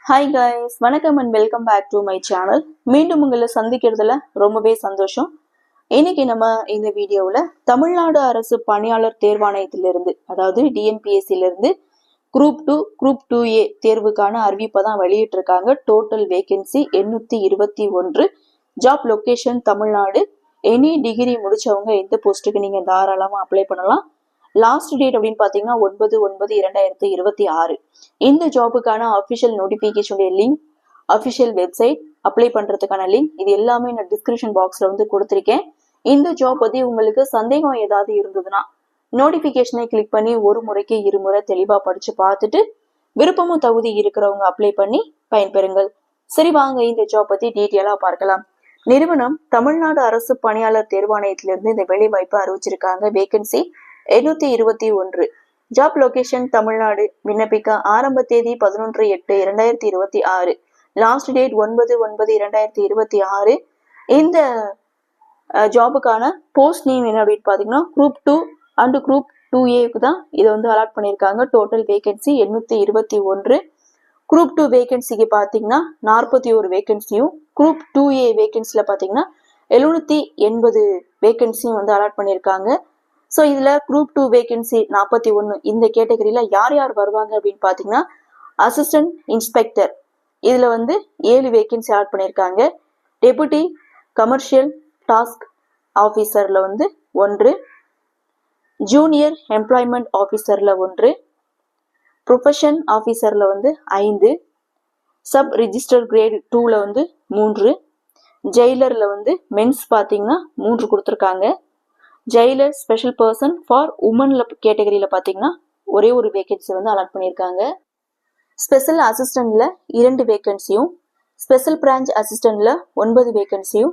Hi guys, வணக்கம் and welcome back to my channel. மீண்டும் உங்களை சந்திக்கிறதுல ரொம்பவே சந்தோஷம். இன்னைக்கு நம்ம இந்த வீடியோவில் தமிழ்நாடு அரசு பணியாளர் தேர்வாணையத்திலிருந்து, அதாவது டிஎன்பிஎஸ்சிலிருந்து குரூப் 2 குரூப் 2A தேர்வுக்கான அறிவிப்பை தான் வெளியிட்டு இருக்காங்க. Total vacancy 821. Job location Tamil Nadu. Any degree முடிச்சவங்க இந்த போஸ்ட்டுக்கு நீங்க தாராளமா அப்ளை பண்ணலாம். லாஸ்ட் டேட் அப்படின்னு பாத்தீங்கன்னா 9/9/2026. இந்த ஜாபுக்கான அபிஷியல் நோட்டிபிகேஷனுடைய லிங்க், அபிஷியல் வெப்சைட், அப்ளை பண்றதுக்கான லிங்க், இது எல்லாமே நான் டிஸ்கிரிப்ஷன் பாக்ஸ்ல வந்து கொடுத்திருக்கேன். இந்த ஜாப் பத்தி உங்களுக்கு சந்தேகம் ஏதாவது இருந்ததுன்னா நோட்டிபிகேஷனை கிளிக் பண்ணி ஒரு முறைக்கு இருமுறை தெளிவா படிச்சு பார்த்துட்டு விருப்பமும் தகுதி இருக்கிறவங்க அப்ளை பண்ணி பயன்பெறுங்கள். சரி, வாங்க இந்த ஜாப் பத்தி டீட்டெயிலா பார்க்கலாம். நிறுவனம் தமிழ்நாடு அரசு பணியாளர் தேர்வாணையத்திலிருந்து இந்த வேலை வாய்ப்பு அறிவிச்சிருக்காங்க. வேகன்சி 821. Job location Tamil Nadu. விண்ணப்பிக்க ஆரம்ப தேதி 11/8/2026. Last date 9/9/2026. இந்த ஜாபுக்கான போஸ்ட் நேம் என்ன அப்படின்னு பாத்தீங்கன்னா குரூப் 2 அண்ட் குரூப் 2A தான் இதை வந்து அலாட் பண்ணியிருக்காங்க. Total vacancy 821. குரூப் 2 வேகன்சிக்கு பாத்தீங்கன்னா 41 வேகன்சியும், குரூப் 2A வேகன்சில பாத்தீங்கன்னா 780 வேகன்சியும் வந்து அலாட் பண்ணியிருக்காங்க. ஸோ இதுல குரூப் 2 வேகன்சி 41. இந்த கேட்டகரியில யார் யார் வருவாங்க அப்படின்னு பாத்தீங்கன்னா அசிஸ்டன்ட் இன்ஸ்பெக்டர், இதுல வந்து 7 வேகன்சி அலாட் பண்ணியிருக்காங்க. டெபுட்டி கமர்ஷியல் டாஸ்க் ஆஃபீஸர்ல வந்து 1, ஜூனியர் எம்ப்ளாய்மெண்ட் ஆஃபீஸர்ல 1, ப்ரொஃபஷன் ஆஃபீஸர்ல வந்து 5, சப் ரிஜிஸ்டர் கிரேட் 2ல வந்து 3, ஜெயிலர்ல வந்து மென்ஸ் பாத்தீங்கன்னா 3 கொடுத்துருக்காங்க. ஜெயிலர் ஸ்பெஷல் பர்சன் ஃபார் உமன்ல கேட்டகரியில பாத்தீங்கன்னா ஒரே ஒரு வேகன்சி வந்து அலாட் பண்ணியிருக்காங்க. ஸ்பெஷல் அசிஸ்டன்ட்ல 2 வேகன்சியும், ஸ்பெஷல் பிரான்ச் அசிஸ்டன்ட்ல 9 வேகன்சியும்,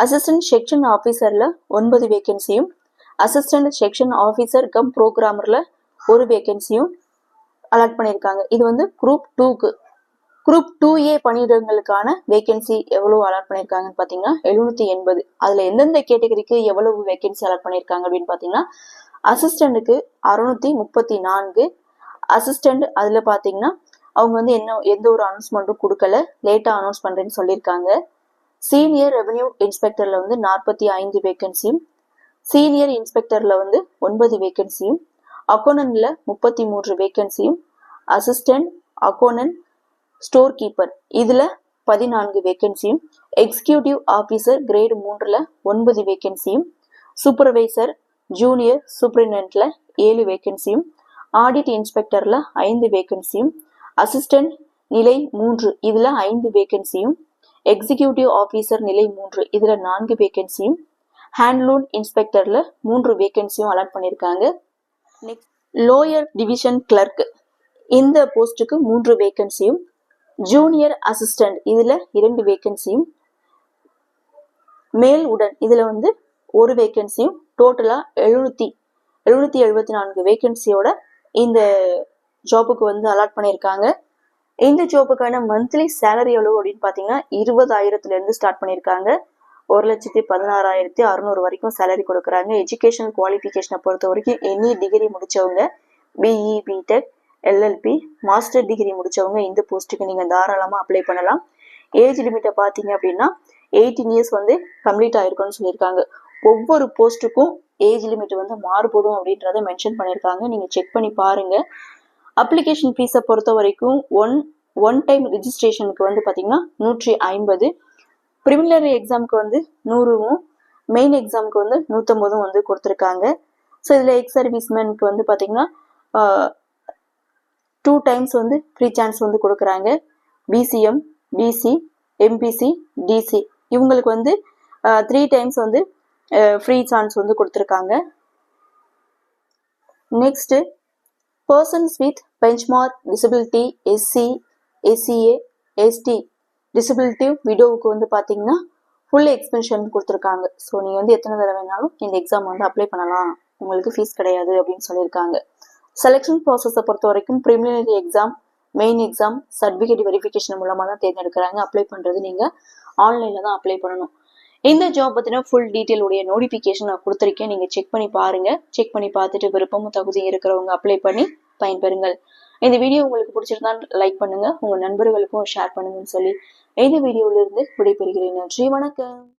அசிஸ்டன்ட் செக்ஷன் ஆஃபீஸர்ல 9 வேகன்சியும், அசிஸ்டன்ட் செக்ஷன் ஆஃபீஸர் கம் ப்ரோக்ராமர்ல 1 வேகன்சியும் அலாட் பண்ணியிருக்காங்க. இது வந்து குரூப் 2க்கு. குரூப் 2A பணியிடங்களுக்கான வேகன்சி எவ்வளவு அலாட் பண்ணியிருக்காங்கன்னு பாத்தீங்கன்னா 780. அதுல எந்தெந்த கேட்டகரிக்கு எவ்வளவு வேகன்சி அலாட் பண்ணியிருக்காங்க அப்படின்னு பாத்தீங்கன்னா அசிஸ்டன்ட்டுக்கு 634. அசிஸ்டன்ட் அதுல பாத்தீங்கன்னா அவங்க வந்து எந்த ஒரு அனௌன்ஸ்மெண்ட்டும் கொடுக்கல, லேட்டா அனௌன்ஸ் பண்றேன்னு சொல்லியிருக்காங்க. சீனியர் ரெவென்யூ இன்ஸ்பெக்டர்ல வந்து 45 வேகன்சியும், சீனியர் இன்ஸ்பெக்டர்ல வந்து 9 வேகன்சியும், அக்கௌண்டன்ட்ல 33 வேகன்சியும், அசிஸ்டன்ட் அக்கௌண்டன்ட் ஸ்டோர் கீப்பர் இதுல 14 வேகன்சியும், எக்ஸிகியூட்டிவ் ஆபீசர் கிரேட் 3ல 9 வேகன்சியும், சூப்பர்வைசர் ஜூனியர் சூப்பரிண்டென்ட்ல 7 வேகன்சியும், ஆடிட் இன்ஸ்பெக்டர்ல 5 வேகன்சியும், அசிஸ்டன்ட் நிலை 3 இதுல 5 வேகன்சியும், எக்ஸிகியூட்டிவ் ஆபீசர் நிலை 3 இதுல 4 வேகன்சியும், ஹேண்ட்லூம் இன்ஸ்பெக்டர்ல 3 வேகன்சியும் அலாட் பண்ணியிருக்காங்க. நெக்ஸ்ட் லோயர் டிவிஷன் கிளர்க், இந்த போஸ்டுக்கு 3 வேகன்சியும், ஜூனியர் அசிஸ்டன்ட் இதுல 2 வேகன்சியும், மேல் உடன் இதுல வந்து 1 வேகன்சியும், டோட்டலா 774 வேகன்சியோட இந்த ஜாபுக்கு வந்து அலாட் பண்ணியிருக்காங்க. இந்த ஜாபுக்கான மந்த்லி சேலரி எவ்வளவு அப்படின்னு பாத்தீங்கன்னா 20,000ல இருந்து ஸ்டார்ட் பண்ணியிருக்காங்க. 1,16,600 வரைக்கும் சேலரி கொடுக்குறாங்க. எஜுகேஷனல் குவாலிஃபிகேஷனை பொறுத்த வரைக்கும் எனி டிகிரி முடிச்சவங்க, BE, BTech, LLB, master degree முடிச்சவங்க இந்த போஸ்ட்டுக்கு நீங்க தாராளமா அப்ளை பண்ணலாம். ஏஜ் லிமிட்டை பாத்தீங்க அப்படின்னா 18 இயர்ஸ் வந்து கம்ப்ளீட் ஆயிருக்கும்னு சொல்லியிருக்காங்க. ஒவ்வொரு போஸ்ட்டுக்கும் ஏஜ் லிமிட் வந்து மாறுபடும் அப்படின்றத மென்ஷன் பண்ணியிருக்காங்க. நீங்க செக் பண்ணி பாருங்க. அப்ளிகேஷன் ஃபீஸை பொறுத்த வரைக்கும் ஒன் டைம் ரிஜிஸ்ட்ரேஷனுக்கு வந்து பாத்தீங்கன்னா 150, ப்ரிலிமினரி எக்ஸாமுக்கு வந்து 100வும், மெயின் எக்ஸாமுக்கு வந்து 150 வந்து கொடுத்துருக்காங்க. ஸோ இதுல எக்ஸ் சர்வீஸ்மேனுக்கு வந்து பாத்தீங்கன்னா 2 டைம்ஸ் வந்து ஃப்ரீ சான்ஸ் வந்து கொடுக்குறாங்க. பிசிஎம், பிசி, எம்பிசி, டிசி இவங்களுக்கு வந்து 3 டைம்ஸ் வந்து ஃப்ரீ சான்ஸ் வந்து கொடுத்துருக்காங்க. Next persons with benchmark disability, SC, SCA, ST disability விடோவுக்கு வந்து பாத்தீங்கன்னா ஃபுல் எக்ஸ்பென்ஷன் கொடுத்துருக்காங்க. ஸோ நீங்க வந்து எத்தனை தடவை வேணாலும் இந்த எக்ஸாம் வந்து அப்ளை பண்ணலாம், உங்களுக்கு ஃபீஸ் கிடையாது அப்படின்னு சொல்லியிருக்காங்க. செலெக்ஷன் ப்ராசஸை பொறுத்த வரைக்கும் preliminary exam, main exam, certificate verification மூலமா தான் தேர்ந்தெடுக்கிறாங்க. அப்ளை பண்றது நீங்க ஆன்லைன்ல தான் அப்ளை பண்ணணும். இந்த ஜாப் பத்தின ஃபுல் டீட்டெயில் உடைய நோட்டிபிகேஷன் நான் கொடுத்துருக்கேன். நீங்க செக் பண்ணி பாருங்க. செக் பண்ணி பார்த்துட்டு விருப்பமும் தகுதி இருக்கிறவங்க அப்ளை பண்ணி பயன்பெறுங்கள். இந்த வீடியோ உங்களுக்கு பிடிச்சிருந்தா லைக் பண்ணுங்க, உங்க நண்பர்களுக்கும் ஷேர் பண்ணுங்கன்னு சொல்லி இந்த வீடியோல இருந்து விடைபெறுகிறேன். நன்றி, வணக்கம்.